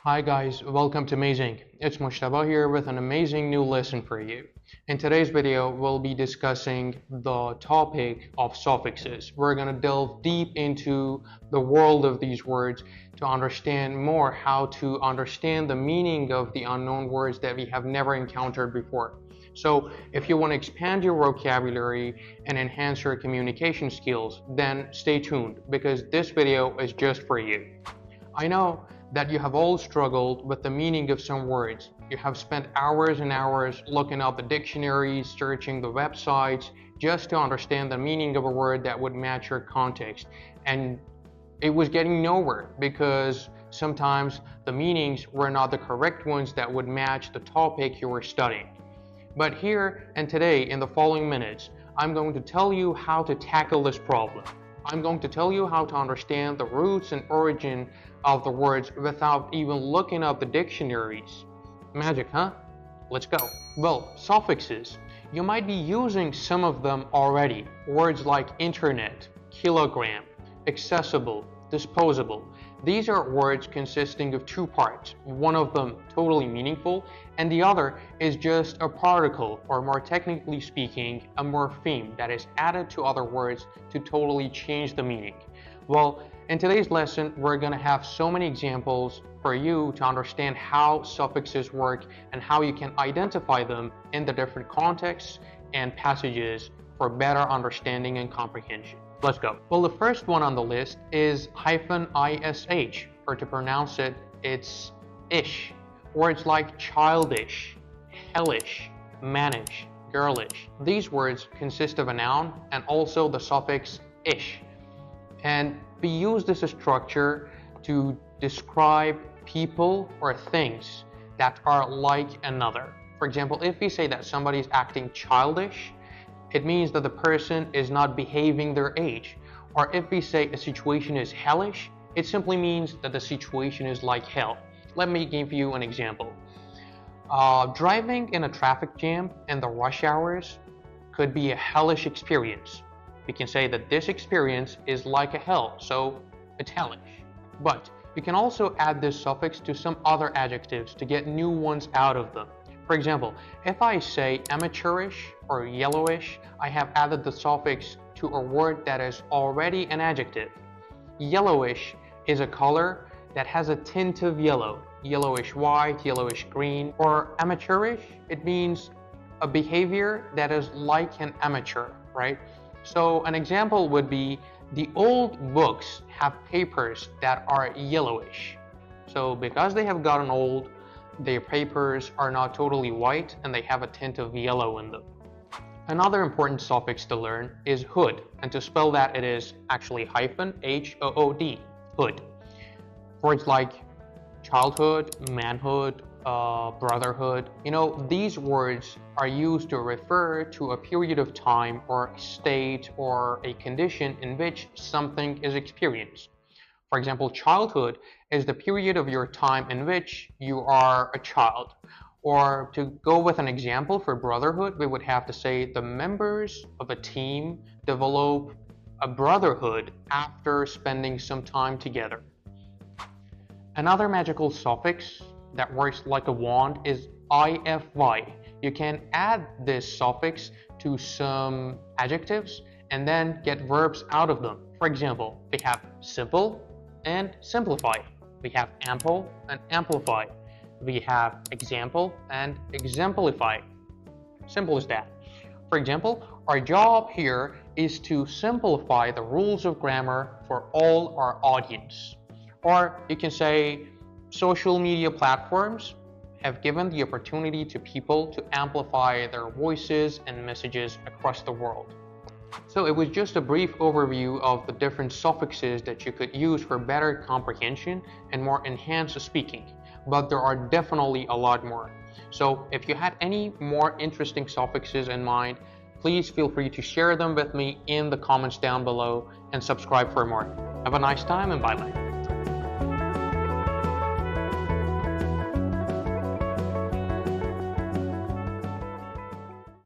Hi guys, welcome to MazeEng. It's Mushtaba here with an amazing new lesson for you. In today's video, we'll be discussing the topic of suffixes. We're going to delve deep into the world of these words to understand more how to understand the meaning of the unknown words that we have never encountered before. So if you want to expand your vocabulary and enhance your communication skills, then stay tuned because this video is just for you. I know that you have all struggled with the meaning of some words. You have spent hours and hours looking up the dictionaries, searching the websites, just to understand the meaning of a word that would match your context. And it was getting nowhere because sometimes the meanings were not the correct ones that would match the topic you were studying. But here and today, in the following minutes, I'm going to tell you how to tackle this problem. I'm going to tell you how to understand the roots and origin of the words without even looking up the dictionaries. Magic, huh? Let's go. Well, suffixes. You might be using some of them already. Words like internet, kilogram, accessible, disposable. These are words consisting of two parts, one of them totally meaningful, and the other is just a particle, or more technically speaking, a morpheme that is added to other words to totally change the meaning. Well, in today's lesson, we're going to have so many examples for you to understand how suffixes work and how you can identify them in the different contexts and passages for better understanding and comprehension. Let's go. Well, the first one on the list is -ish, or to pronounce it, it's ish. Words like childish, hellish, mannish, girlish. These words consist of a noun and also the suffix ish, and we use this structure to describe people or things that are like another. For example, if we say that somebody is acting childish, it means that the person is not behaving their age. Or if we say a situation is hellish, it simply means that the situation is like hell. Let me give you an example. Driving in a traffic jam in the rush hours could be a hellish experience. We can say that this experience is like a hell, so it's hellish. But you can also add this suffix to some other adjectives to get new ones out of them. For example, if I say amateurish or yellowish, I have added the suffix to a word that is already an adjective. Yellowish is a color that has a tint of yellow, yellowish white, yellowish green. Or amateurish, it means a behavior that is like an amateur, right? So an example would be the old books have papers that are yellowish. So because they have gotten old, their papers are not totally white and they have a tint of yellow in them. Another important suffix to learn is hood, and to spell that it is actually -hood, hood. Words like childhood, manhood, brotherhood, these words are used to refer to a period of time or a state or a condition in which something is experienced. For example, childhood is the period of your time in which you are a child. Or to go with an example for brotherhood, we would have to say the members of a team develop a brotherhood after spending some time together. Another magical suffix that works like a wand is ify. You can add this suffix to some adjectives and then get verbs out of them. For example, we have simple and simplify. We have ample and amplify. We have example and exemplify. Simple as that. For example, our job here is to simplify the rules of grammar for all our audience. Or you can say social media platforms have given the opportunity to people to amplify their voices and messages across the world. So it was just a brief overview of the different suffixes that you could use for better comprehension and more enhanced speaking, but there are definitely a lot more. So if you had any more interesting suffixes in mind, please feel free to share them with me in the comments down below and subscribe for more. Have a nice time and bye-bye.